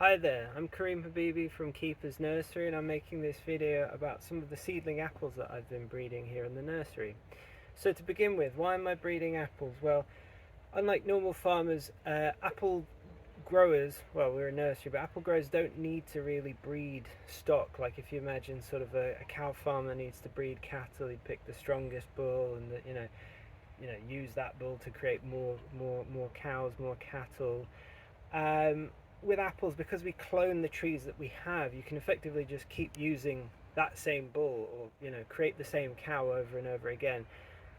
Hi there, I'm Kareem Habibi from Keeper's Nursery, and I'm making this video about some of the seedling apples that I've been breeding here in the nursery. So to begin with, why am I breeding apples? Well, unlike normal farmers, apple growers, well, we're a nursery, but apple growers don't need to really breed stock. Like if you imagine sort of a cow farmer needs to breed cattle, he'd pick the strongest bull and use that bull to create more cows, more cattle. Um, with apples, because we clone the trees that we have, you can effectively just keep using that same bull, or create the same cow over and over again.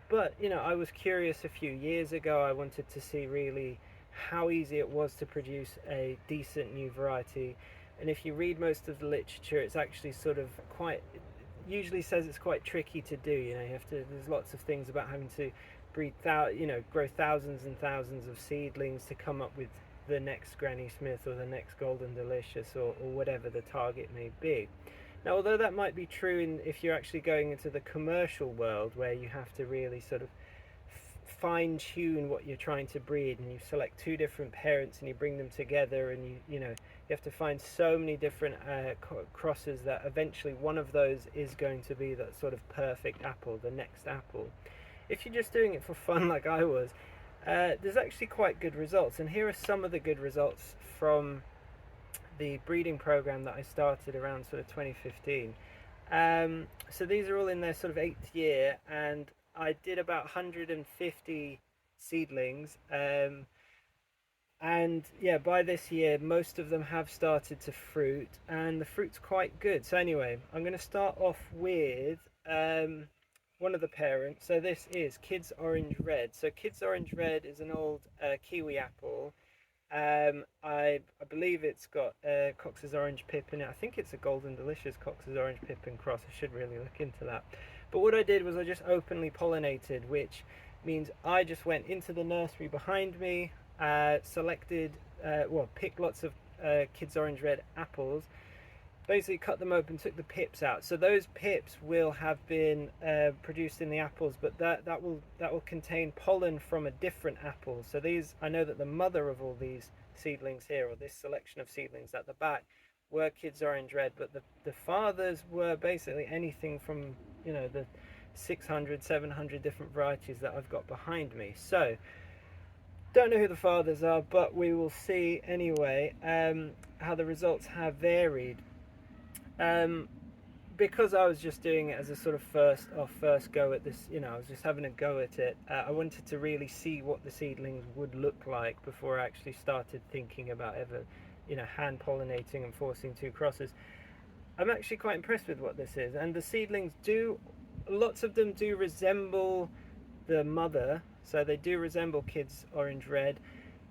But I was curious a few years ago. I wanted to see really how easy it was to produce a decent new variety. And if you read most of the literature, it's actually sort of quite, it usually says it's quite tricky to do. You have to, there's lots of things about having to grow thousands and thousands of seedlings to come up with the next Granny Smith or the next Golden Delicious, or whatever the target may be. Now, although that might be true if you're actually going into the commercial world, where you have to really sort of fine tune what you're trying to breed, and you select two different parents and you bring them together, and you have to find so many different crosses that eventually one of those is going to be that sort of perfect apple, the next apple. If you're just doing it for fun like I was, there's actually quite good results, and here are some of the good results from the breeding program that I started around sort of 2015. So these are all in their sort of 8th year, and I did about 150 seedlings. And yeah, by this year, most of them have started to fruit, and the fruit's quite good. So anyway, I'm going to start off with one of the parents. So this is Kids Orange Red. So Kids Orange Red is an old kiwi apple. I believe it's got Cox's Orange Pip in it. I think it's a Golden Delicious Cox's Orange Pip and cross. I should really look into that. But what I did was I just openly pollinated, which means I just went into the nursery behind me, selected, picked lots of Kids Orange Red apples, basically cut them open, took the pips out. So those pips will have been produced in the apples, but that will contain pollen from a different apple. So these, I know that the mother of all these seedlings here, or this selection of seedlings at the back, were Kids Orange Red, but the fathers were basically anything from the 600, 700 different varieties that I've got behind me. So don't know who the fathers are, but we will see anyway how the results have varied. Because I was just doing it as a sort of first go at this, I was just having a go at it. I wanted to really see what the seedlings would look like before I actually started thinking about ever, hand pollinating and forcing two crosses. I'm actually quite impressed with what this is, and the seedlings lots of them do resemble the mother, so they do resemble Kids Orange Red.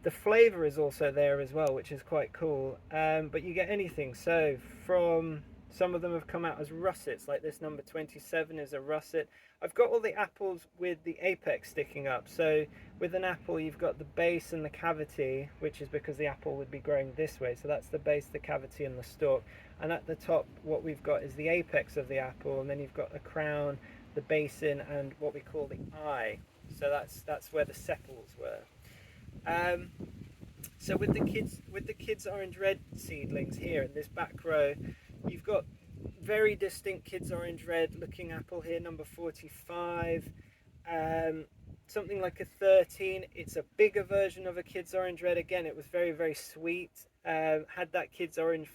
The flavour is also there as well, which is quite cool, but you get anything. So some of them have come out as russets, like this number 27 is a russet. I've got all the apples with the apex sticking up. So with an apple, you've got the base and the cavity, which is because the apple would be growing this way. So that's the base, the cavity, and the stalk. And at the top, what we've got is the apex of the apple, and then you've got the crown, the basin, and what we call the eye. So that's where the sepals were. So with the kids orange red seedlings here in this back row, you've got very distinct Kids Orange Red looking apple here, number 45. Something like a 13. It's a bigger version of a Kids Orange Red. Again, it was very, very sweet. Had that Kids Orange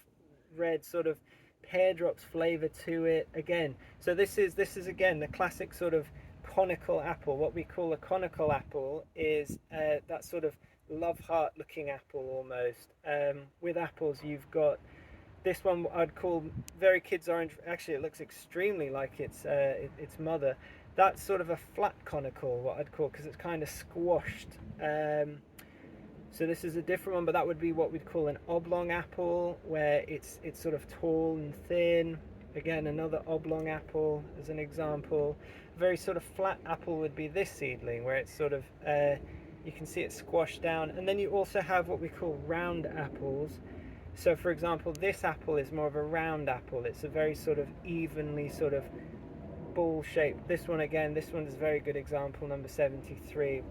Red sort of pear drops flavor to it again. So this is again the classic sort of conical apple. What we call a conical apple is that sort of love heart looking apple almost. With apples, you've got this one I'd call very Kids Orange. Actually, it looks extremely like its mother. That's sort of a flat conical, what I'd call, because it's kind of squashed. So this is a different one, but that would be what we'd call an oblong apple, where it's sort of tall and thin. Again, another oblong apple as an example. A very sort of flat apple would be this seedling, where it's sort of you can see it squashed down. And then you also have what we call round apples. So for example, this apple is more of a round apple. It's a very sort of evenly sort of ball shaped. This one again, this one's a very good example, number 73.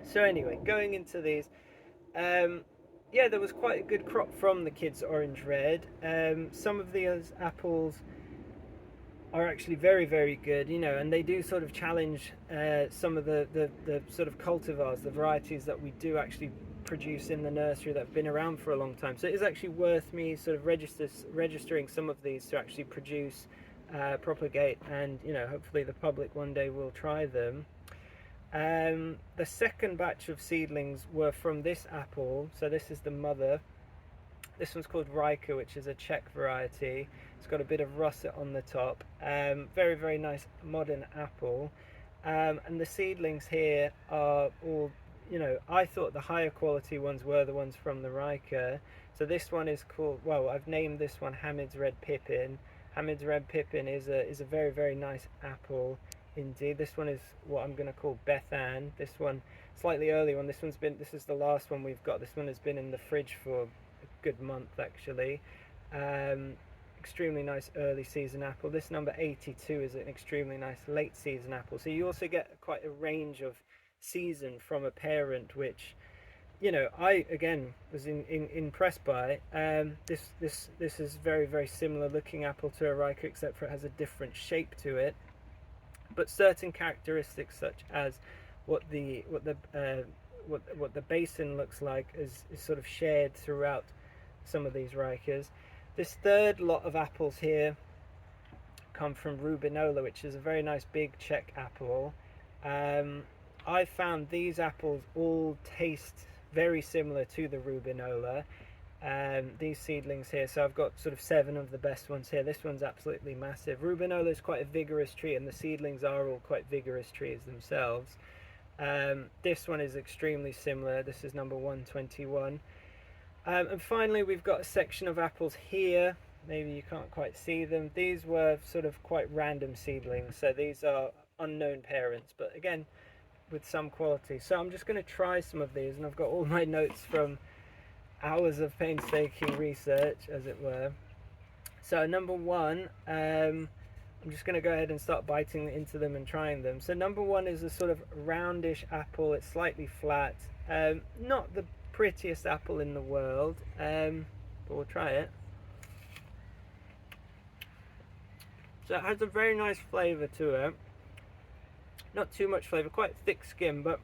So anyway, going into these, yeah, there was quite a good crop from the Kids Orange Red. Some of these apples are actually very, very good, you know, and they do sort of challenge some of the sort of cultivars, the varieties that we do actually produce in the nursery that have been around for a long time. So it is actually worth me sort of registering some of these to actually produce, propagate, and, you know, hopefully the public one day will try them. The second batch of seedlings were from this apple, so this is the mother. This one's called Rier, which is a Czech variety. It's got a bit of russet on the top. Very, very nice modern apple. And the seedlings here are all, you know, I thought the higher quality ones were the ones from the Rier. So this one is called, well, I've named this one Hamid's Red Pippin. Hamid's Red Pippin is a very, very nice apple indeed. This one is what I'm going to call Beth Ann. This one, slightly early one. This is the last one we've got. This one has been in the fridge for good month actually. Extremely nice early season apple. This number 82 is an extremely nice late season apple. So you also get quite a range of season from a parent, which, you know, I again was impressed by. This is very, very similar looking apple to a Rier, except for it has a different shape to it. But certain characteristics, such as what the basin looks like, is sort of shared throughout some of these Riers. This third lot of apples here come from Rubena, which is a very nice big Czech apple. I found these apples all taste very similar to the Rubena. These seedlings here, so I've got sort of 7 of the best ones here. This one's absolutely massive. Rubena is quite a vigorous tree, and the seedlings are all quite vigorous trees themselves. This one is extremely similar. This is number 121. And finally, we've got a section of apples here. Maybe you can't quite see them. These were sort of quite random seedlings, so these are unknown parents, but again, with some quality. So I'm just going to try some of these, and I've got all my notes from hours of painstaking research, as it were. So number 1, I'm just going to go ahead and start biting into them and trying them. So number 1 is a sort of roundish apple. It's slightly flat. Not the prettiest apple in the world, but we'll try it. So it has a very nice flavour to it. Not too much flavour, quite thick skin, but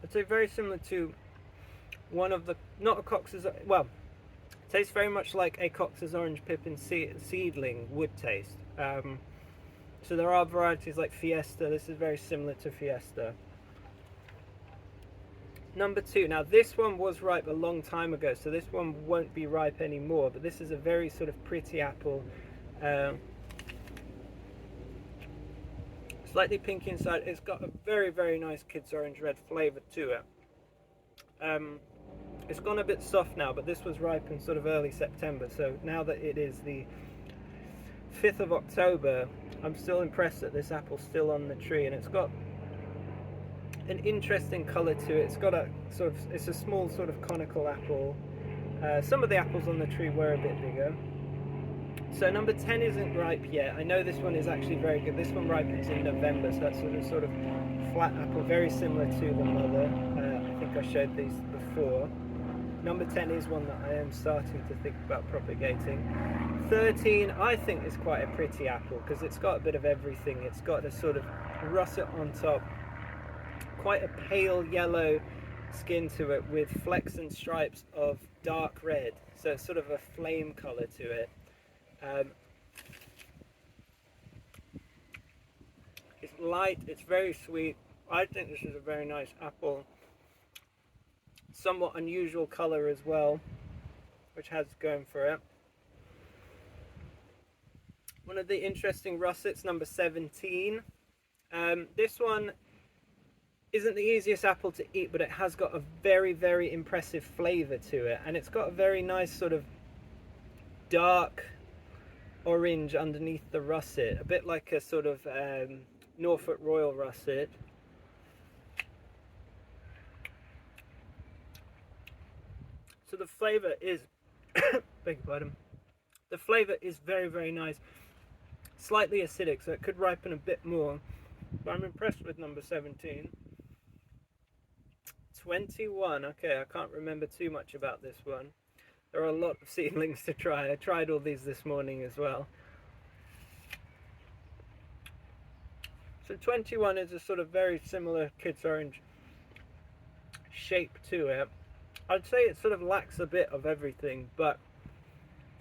I'd say very similar to one of the, not a Cox's, well, it tastes very much like a Cox's Orange Pippin seedling would taste. So there are varieties like Fiesta. This is very similar to Fiesta. Number 2, now this one was ripe a long time ago, so this one won't be ripe anymore, but this is a very sort of pretty apple. Slightly pink inside. It's got a very, very nice Kids Orange Red flavour to it. It's gone a bit soft now, but this was ripe in sort of early September, so now that it is the 5th of October, I'm still impressed that this apple's still on the tree, and it's got an interesting colour to it. It's got a sort of, it's a small sort of conical apple. Some of the apples on the tree were a bit bigger. So number 10 isn't ripe yet. I know this one is actually very good. This one ripens in November, so that's sort of flat apple, very similar to the mother. I think I showed these before. Number 10 is one that I am starting to think about propagating. 13, I think, is quite a pretty apple because it's got a bit of everything. It's got a sort of russet on top, quite a pale yellow skin to it with flecks and stripes of dark red, so it's sort of a flame colour to it. It's light, it's very sweet. I think this is a very nice apple. Somewhat unusual colour as well, which has going for it. One of the interesting russets, number 17. This one isn't the easiest apple to eat, but it has got a very, very impressive flavour to it, and it's got a very nice sort of dark orange underneath the russet, a bit like a sort of Norfolk Royal russet. So the flavour is, beg your pardon, the flavour is very, very nice, slightly acidic, so it could ripen a bit more, but I'm impressed with number 17. 21. Okay, I can't remember too much about this one. There are a lot of seedlings to try. I tried all these this morning as well. So 21 is a sort of very similar Kids Orange shape to it. I'd say it sort of lacks a bit of everything, but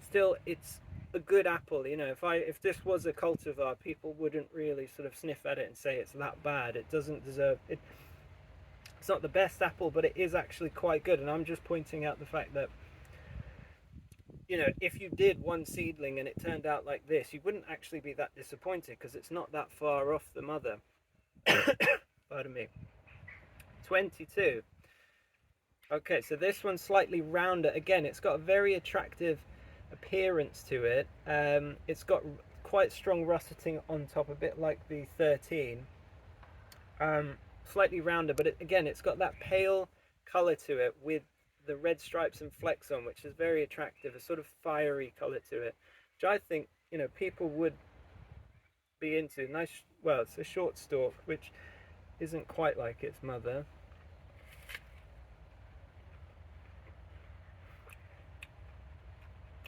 still it's a good apple. You know, if this was a cultivar, people wouldn't really sort of sniff at it and say it's that bad. It doesn't deserve it. It's not the best apple, but it is actually quite good. And I'm just pointing out the fact that, you know, if you did one seedling and it turned out like this, you wouldn't actually be that disappointed because it's not that far off the mother. Pardon me. 22. Okay, so this one's slightly rounder. Again, it's got a very attractive appearance to it. It's got quite strong russeting on top, a bit like the 13. Slightly rounder, but again, it's got that pale color to it with the red stripes and flecks on, which is very attractive, a sort of fiery color to it, which I think, you know, people would be into. Nice, well, it's a short stalk, which isn't quite like its mother.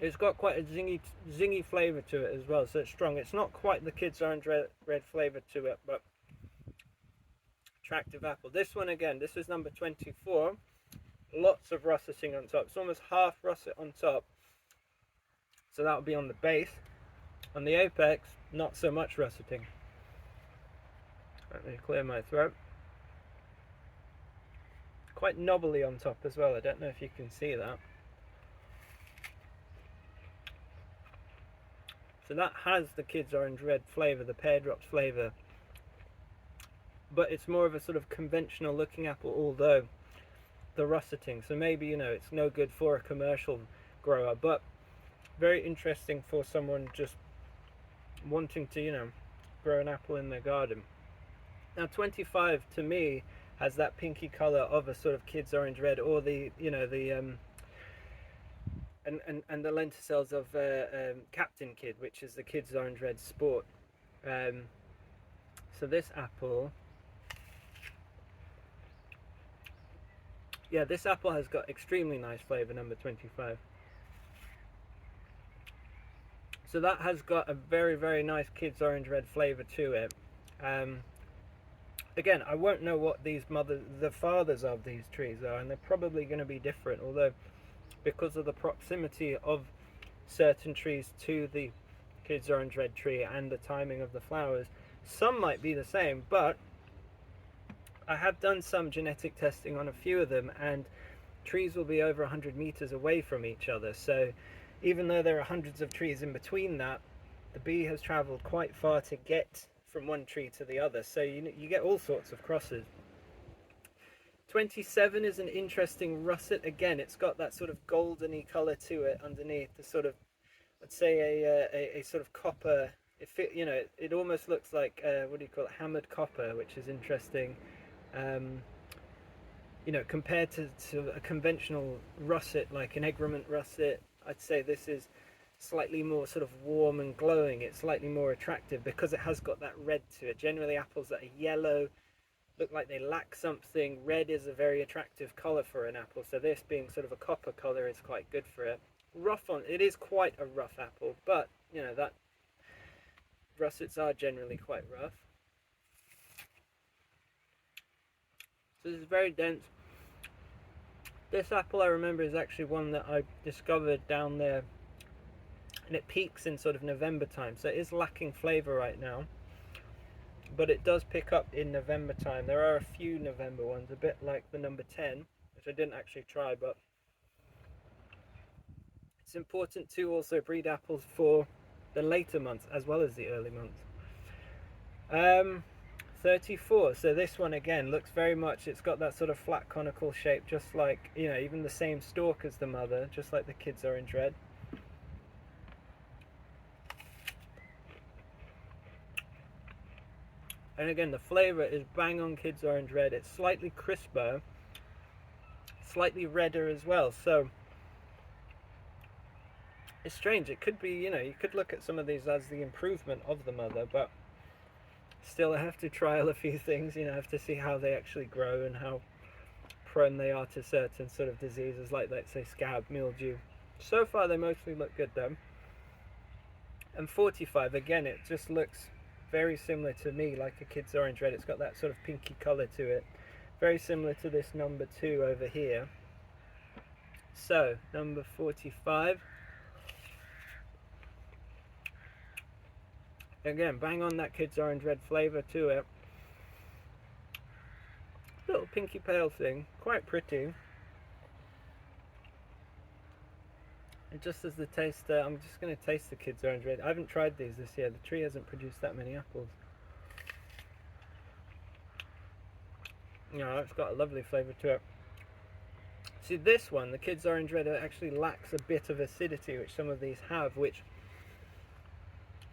It's got quite a zingy flavour to it as well, so it's strong. It's not quite the Kids Orange red flavour to it, but attractive apple. This one again, this is number 24. Lots of russeting on top. It's almost half russet on top. So that'll be on the base. On the apex, not so much russeting. Let me clear my throat. Quite knobbly on top as well. I don't know if you can see that. So that has the Kids Orange red flavour, the pear drops flavour. But it's more of a sort of conventional looking apple, although the russeting. So maybe, you know, it's no good for a commercial grower, but very interesting for someone just wanting to, you know, grow an apple in their garden. Now 25 to me has that pinky colour of a sort of Kids Orange red, or the, you know, the and the lenticels of Captain Kid, which is the Kids Orange Red Sport. So this apple, yeah, this apple has got extremely nice flavour, number 25. So that has got a very, very nice Kids Orange Red flavour to it. Again, I won't know what the fathers of these trees are, and they're probably going to be different, although because of the proximity of certain trees to the Kids Orange Red tree and the timing of the flowers, some might be the same, but I have done some genetic testing on a few of them, and trees will be over 100 meters away from each other. So even though there are hundreds of trees in between that, the bee has traveled quite far to get from one tree to the other. So you get all sorts of crosses. 27 is an interesting russet. Again, it's got that sort of goldeny color to it underneath, the sort of, let's say a sort of copper. You know, it almost looks like what do you call it, hammered copper, which is interesting. You know, compared to a conventional russet like an egremont russet, I'd say this is slightly more sort of warm and glowing. It's slightly more attractive because it has got that red to it. Generally apples that are yellow look like they lack something. Red is a very attractive colour for an apple, so this being sort of a copper colour is quite good for it. Rough on it is quite a rough apple, but you know that russets are generally quite rough. So this is very dense. This apple I remember is actually one that I discovered down there, and it peaks in sort of November time, so it is lacking flavour right now, but it does pick up in November time. There are a few November ones, a bit like the number 10, which I didn't actually try, but it's important to also breed apples for the later months as well as the early months. 34, so this one again looks very much, it's got that sort of flat conical shape, just like, you know, even the same stalk as the mother, just like the Kids Orange Red. And again, the flavour is bang on Kids Orange Red. It's slightly crisper, slightly redder as well. So it's strange. It could be, you know, you could look at some of these as the improvement of the mother, but still I have to trial a few things, you know, I have to see how they actually grow and how prone they are to certain sort of diseases, like let's say scab, mildew. So far they mostly look good though. And 45, again, it just looks very similar to me, like a kid's orange red. It's got that sort of pinky colour to it, very similar to this number 2 over here. So number 45, again, bang on that kid's orange red flavour to it. Little pinky pale thing, quite pretty. And just as the taste, I'm just going to taste the kid's orange red. I haven't tried these this year. The tree hasn't produced that many apples. No, it's got a lovely flavour to it. See, this one, the kid's orange red, actually lacks a bit of acidity, which some of these have, which,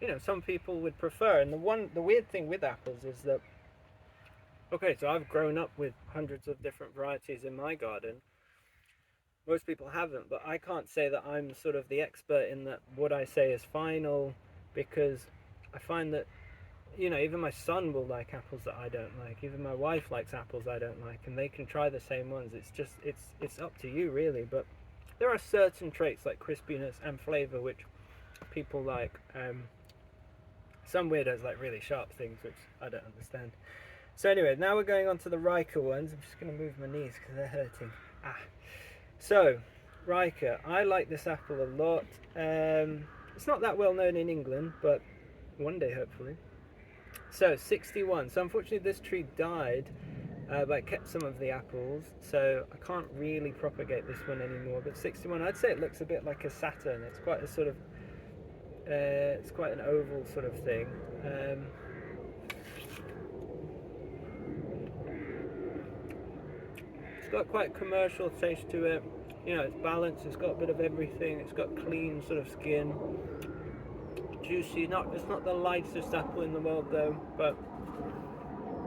you know, some people would prefer. And the weird thing with apples is that, okay, so I've grown up with hundreds of different varieties in my garden. Most people haven't, but I can't say that I'm sort of the expert in that what I say is final, because I find that, you know, even my son will like apples that I don't like. Even my wife likes apples I don't like, and they can try the same ones. It's just, it's up to you really. But there are certain traits like crispiness and flavor which people like. Some weirdos like really sharp things, which I don't understand. So anyway, now we're going on to the Riker ones. I'm just going to move my knees because they're hurting. So, Riker, I like this apple a lot. It's not that well known in England, but one day hopefully. So, 61. So unfortunately this tree died, but I kept some of the apples, so I can't really propagate this one anymore. But 61, I'd say it looks a bit like a Saturn. It's quite a sort of, it's quite an oval sort of thing. It's got quite a commercial taste to it. You know, it's balanced, it's got a bit of everything. It's got clean sort of skin. Juicy, it's not the lightest apple in the world though, but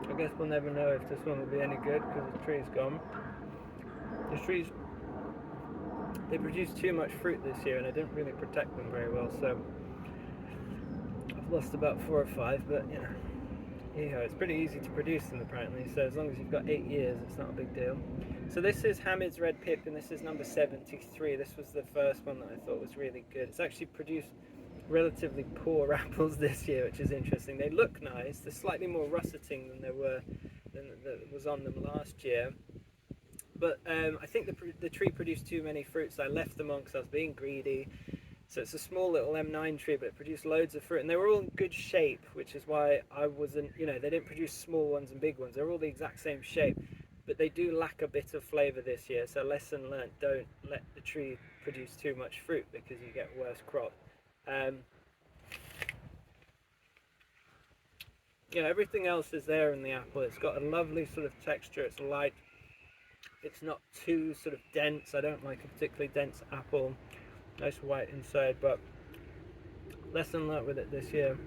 I guess we'll never know if this one will be any good because the tree's gone. The trees, they produced too much fruit this year and I didn't really protect them very well, so I've lost about 4 or 5, but you know, anyhow, it's pretty easy to produce them apparently, so as long as you've got 8 years, it's not a big deal. So this is Hamid's Red Pip, and this is number 73. This was the first one that I thought was really good. It's actually produced relatively poor apples this year, which is interesting. They look nice. They're slightly more russeting than that was on them last year. But I think the tree produced too many fruits. I left them on because I was being greedy. So it's a small little M9 tree, but it produced loads of fruit, and they were all in good shape, which is why I wasn't, you know, they didn't produce small ones and big ones. They're all the exact same shape, but they do lack a bit of flavour this year. So lesson learnt, don't let the tree produce too much fruit because you get worse crop. You know, everything else is there in the apple. It's got a lovely sort of texture. It's light. It's not too sort of dense. I don't like a particularly dense apple. Nice white inside, but lesson learnt with it this year.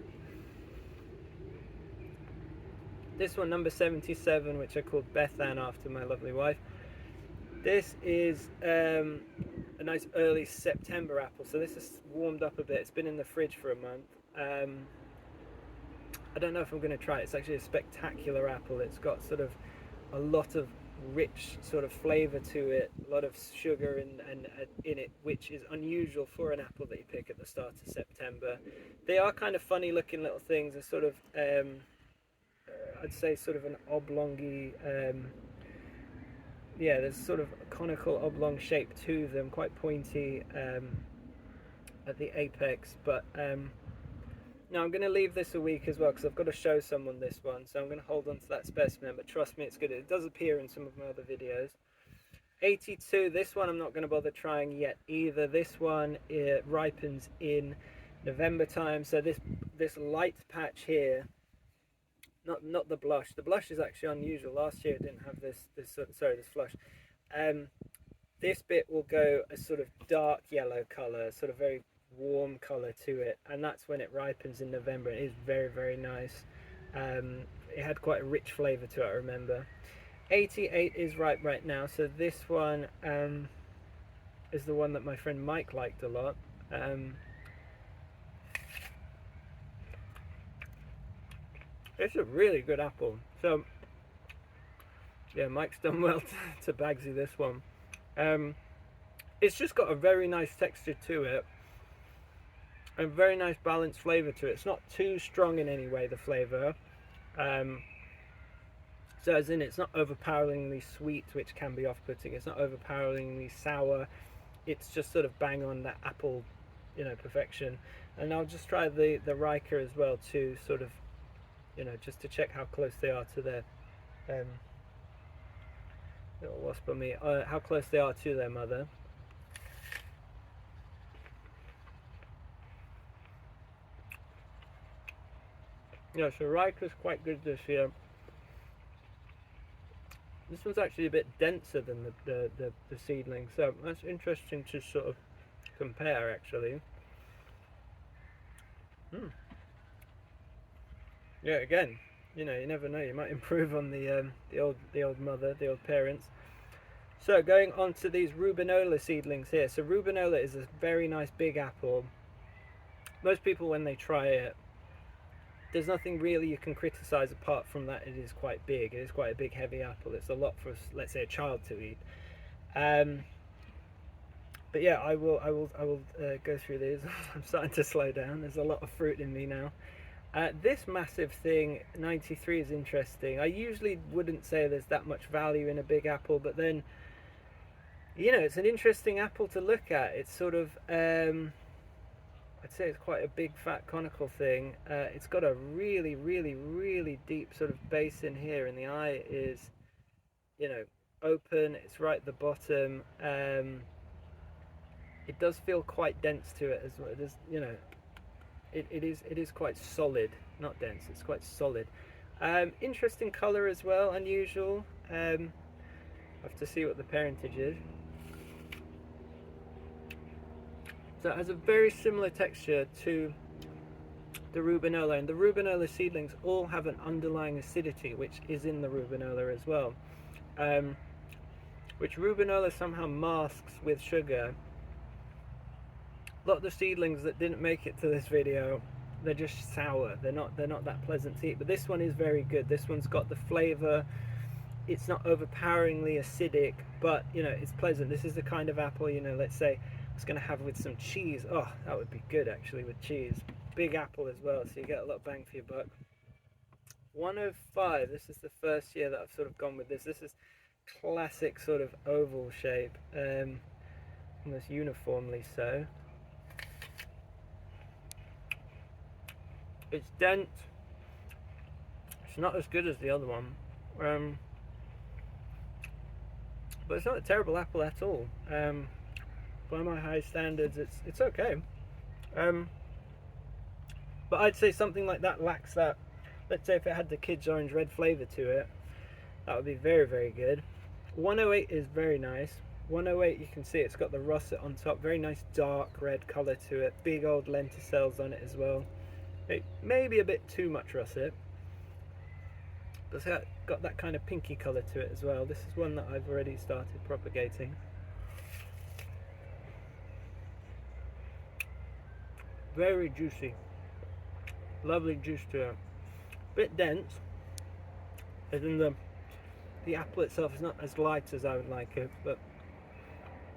This one, number 77, which I called Beth Ann after my lovely wife. This is a nice early September apple, so this has warmed up a bit. It's been in the fridge for a month. I don't know if I'm going to try it. It's actually a spectacular apple. It's got sort of a lot of rich sort of flavour to it, a lot of sugar in it, which is unusual for an apple that you pick at the start of September. They are kind of funny looking little things. They're sort of, I'd say sort of an oblongy, yeah, there's sort of a conical oblong shape to them, quite pointy at the apex, but now I'm going to leave this a week as well because I've got to show someone this one, so I'm going to hold on to that specimen, but trust me, it's good. It does appear in some of my other videos. 82, this one I'm not going to bother trying yet either. This one, it ripens in November time, so this light patch here, not the blush. The blush is actually unusual. Last year it didn't have this flush. This bit will go a sort of dark yellow colour, sort of very warm colour to it, and that's when it ripens in November. It is very, very nice. It had quite a rich flavour to it, I remember. 88 is ripe right now, so this one is the one that my friend Mike liked a lot. It's a really good apple. So Yeah, Mike's done well to Bagsy this one. It's just got a very nice texture to it, a very nice balanced flavour to it. It's not too strong in any way, the flavour. So as in, it's not overpoweringly sweet, which can be off-putting. It's not overpoweringly sour. It's just sort of bang on that apple, perfection. And I'll just try the Riker as well to sort of, just to check how close they are to their little wasp on me. How close they are to their mother. Yeah, so Riker's quite good this year. This one's actually a bit denser than the seedling, so that's interesting to sort of compare actually. Yeah, again, you never know. You might improve on the old mother, the old parents. So going on to these Rubenola seedlings here. So Rubenola is a very nice big apple. Most people, when they try it, there's nothing really you can criticize apart from that it is quite big. It is quite a big, heavy apple. It's a lot for, let's say, a child to eat. But yeah, I will go through these. I'm starting to slow down. There's a lot of fruit in me now. This massive thing, 93, is interesting. I usually wouldn't say there's that much value in a big apple, but then, it's an interesting apple to look at. It's sort of, I'd say it's quite a big, fat, conical thing. It's got a really, really, really deep sort of base in here, and the eye is, open. It's right at the bottom. It does feel quite dense to it as well. It is, it is quite solid, not dense. It's quite solid. Interesting color as well, unusual. Have to see what the parentage is. So it has a very similar texture to the Rubenola, and the Rubenola seedlings all have an underlying acidity, which is in the Rubenola as well, which Rubenola somehow masks with sugar. A lot of the seedlings that didn't make it to this video, they're just sour. They're not that pleasant to eat. But this one is very good. This one's got the flavour. It's not overpoweringly acidic, but it's pleasant. This is the kind of apple, let's say I was going to have with some cheese. Oh, that would be good actually with cheese. Big apple as well, so you get a lot of bang for your buck. 105. This is the first year that I've sort of gone with this. This is classic sort of oval shape, almost uniformly so. It's dense. It's not as good as the other one, but it's not a terrible apple at all. By my high standards, it's okay. But I'd say something like that lacks that. Let's say if it had the kids' orange red flavour to it, that would be very, very good. 108 is very nice. 108, you can see it's got the russet on top, very nice dark red colour to it, big old lenticels on it as well. It may be a bit too much russet, but it's got that kind of pinky colour to it as well. This is one that I've already started propagating. Very juicy, lovely juice to it. Bit dense, as in the apple itself is not as light as I would like it, but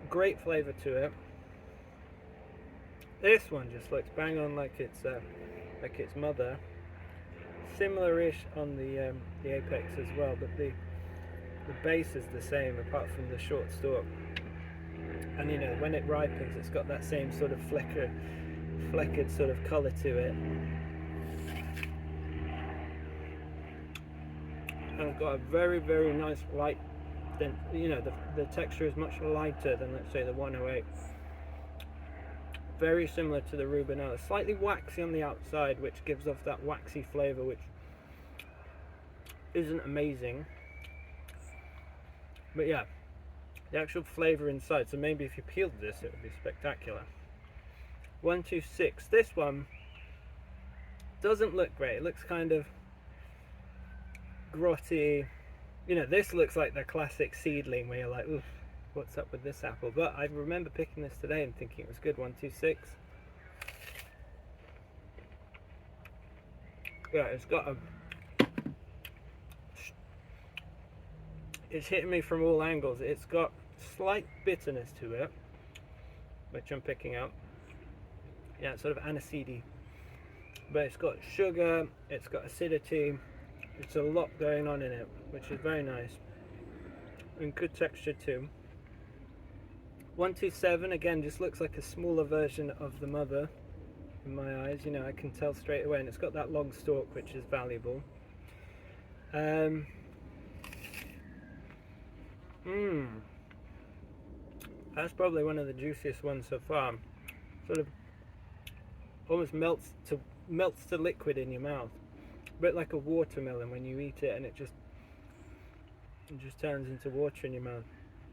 great flavour to it. This one just looks bang on like its mother. Similar-ish on the apex as well, but the base is the same apart from the short stalk. And when it ripens, it's got that same sort of fleckered sort of colour to it. And it's got a very, very nice light. Then the texture is much lighter than, let's say, the 108. Very similar to the Rubenola, slightly waxy on the outside, which gives off that waxy flavour, which isn't amazing. But yeah, the actual flavour inside. So maybe if you peeled this, it would be spectacular. 126. This one doesn't look great. It looks kind of grotty. This looks like the classic seedling where you're like, oof, what's up with this apple? But I remember picking this today and thinking it was good. 126. Yeah, it's got a it's hitting me from all angles. It's got slight bitterness to it, which I'm picking up. Yeah, it's sort of aniseedy, but it's got sugar, it's got acidity, it's a lot going on in it, which is very nice, and good texture too. 127 again just looks like a smaller version of the mother in my eyes, you know, I can tell straight away, and it's got that long stalk, which is valuable. That's probably one of the juiciest ones so far. Sort of almost melts to liquid in your mouth, a bit like a watermelon when you eat it, and it just turns into water in your mouth.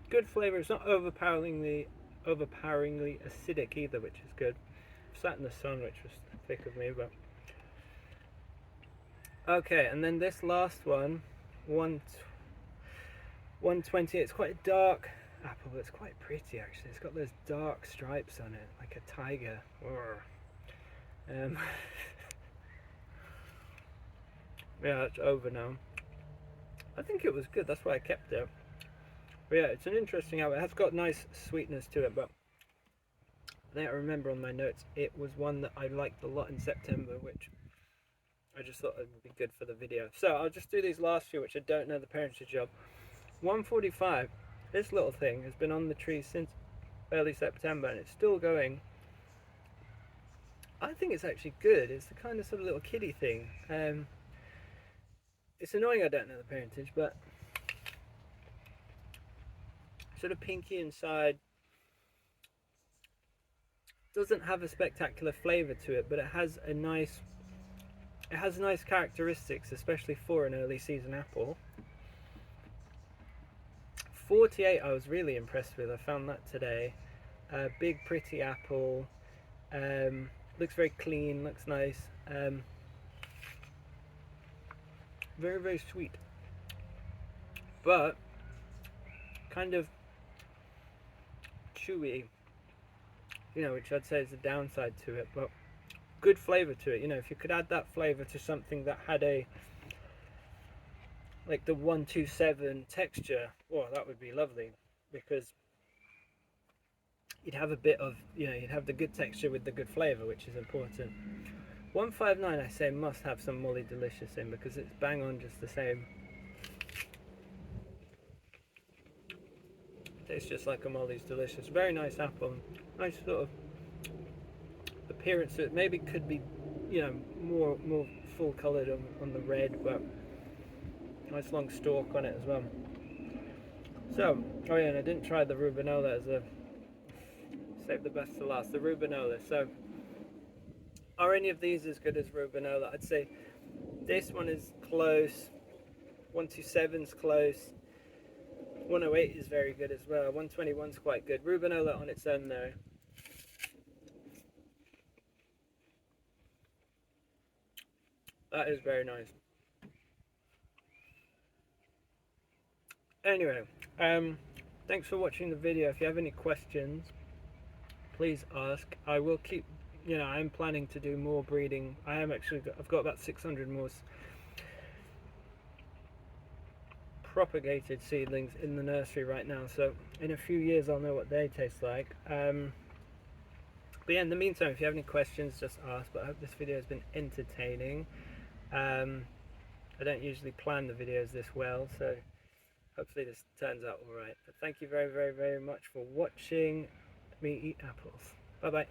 Good flavor. It's not overpoweringly acidic either, which is good. Sat in the sun, which was thick of me, but okay. And then this last one, 120. It's quite a dark apple, but it's quite pretty actually. It's got those dark stripes on it, like a tiger. Yeah, it's over now. I think it was good, that's why I kept it. But yeah, it's an interesting apple. It has got nice sweetness to it, but I think I remember on my notes it was one that I liked a lot in September, which I just thought it would be good for the video. So I'll just do these last few, which I don't know the parentage of. 145. This little thing has been on the tree since early September, and it's still going. I think it's actually good. It's the kind of sort of little kiddie thing. It's annoying I don't know the parentage, but sort of pinky inside. Doesn't have a spectacular flavour to it, but it has nice characteristics, especially for an early season apple. 48 I was really impressed with. I found that today. Big pretty apple. Looks very clean, looks nice. Very, very sweet. But kind of chewy, you know, which I'd say is the downside to it, but good flavour to it. You know, if you could add that flavour to something that had a like the 127 texture, well, that would be lovely, because you'd have a bit of, you know, you'd have the good texture with the good flavour, which is important. 159 I say must have some Molly Delicious in, because it's bang on just the same. Tastes just like a Molly's Delicious. Very nice apple, nice sort of appearance to it. Maybe could be, you know, more full coloured on the red, but nice long stalk on it as well. So, oh yeah, and I didn't try the Rubenola as a, save the best to last, the Rubenola. So, are any of these as good as Rubenola? I'd say this one is close, 127's close, 108 is very good as well, 121's quite good. Rubenola on its own though. That is very nice. Anyway, thanks for watching the video. If you have any questions, please ask. I will keep, you know, I'm planning to do more breeding. I've got about 600 more propagated seedlings in the nursery right now, so in a few years I'll know what they taste like. But yeah, in the meantime, if you have any questions, just ask. But I hope this video has been entertaining. I don't usually plan the videos this well, so hopefully this turns out alright. But thank you very, very, very much for watching me eat apples. Bye bye.